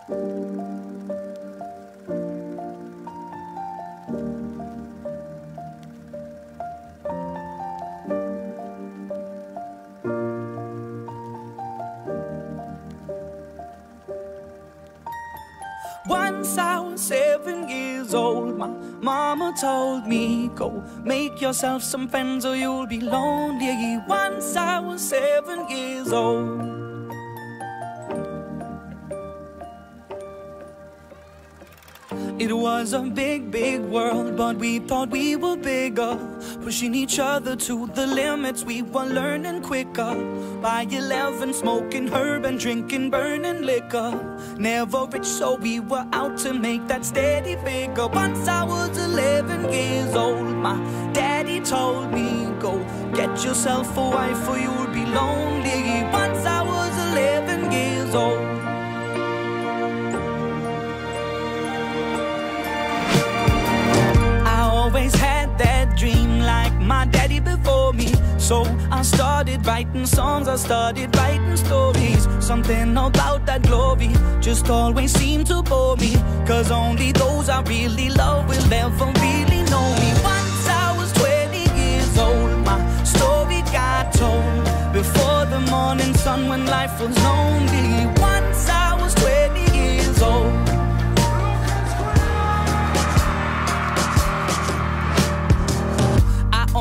Once I was 7 years old, my mama told me, go make yourself some friends or you'll be lonely. Once I was 7 years old. It was a big, big world, but we thought we were bigger, pushing each other to the limits. We were learning quicker. By 11, smoking herb and drinking burning liquor. Never rich, so we were out to make that steady figure. Once I was 11 years old, my daddy told me, go get yourself a wife or you'll be lonely. Once I was 11 years old. Always had that dream like my daddy before me. So I started writing songs, I started writing stories. Something about that glory just always seemed to bore me, 'cause only those I really love will ever really know me. Once I was 20 years old, my story got told before the morning sun when life was lonely. Once I was 20 years old.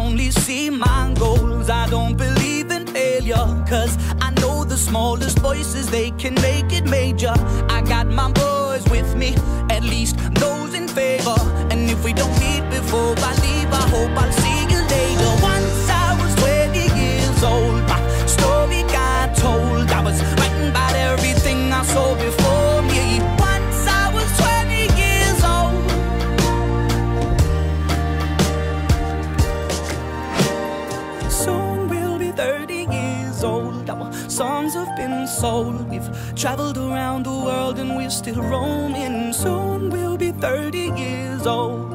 Only see my goals, I don't believe in failure, 'cause I know the smallest voices, they can make it major. I got my boys with me, at least those in favor. And if we don't meet before I leave, I hope I'll see you later. Once I was 20 years old, my story got told. I was writing about everything I saw before me. Once I was 20 years old. Soon we'll be 30 years old. Our songs have been sold. We've traveled around the world and we're still roaming. Soon we'll be 30 years old.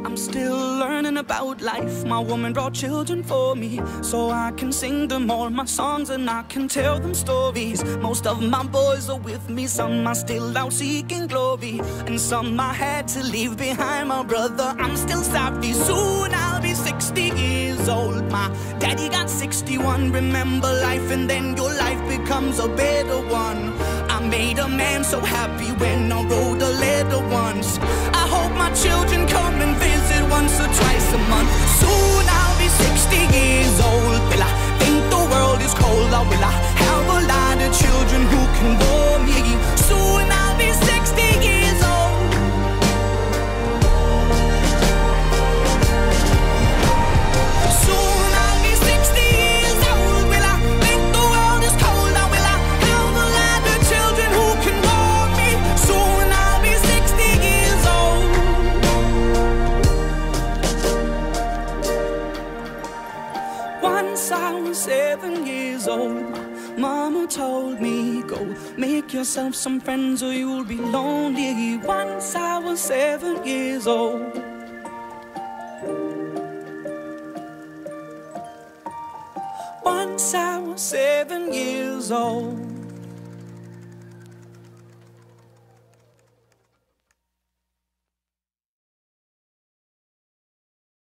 I'm still learning about life. My woman brought children for me, so I can sing them all my songs and I can tell them stories. Most of my boys are with me, some are still out seeking glory, and some I had to leave behind. My brother, I'm still sorry. Soon I'll be 60 years old. My daddy got 61. Remember life and then your life becomes a better one. I made a man so happy when I wrote a letter once. I hope my children come and visit once or twice a month. Soon I'll be 60 years old. Will I think the world is cold, or will I have a lot of children who can bore me? Soon I'll be 60 years old. Soon I'll be 60 years old. Will I think the world is cold, or will I have a lot of children who can bore me? Soon I'll be 60 years old. Once I was 7 years old, my mama told me, go make yourself some friends or you'll be lonely. Once I was 7 years old. Once I was 7 years old.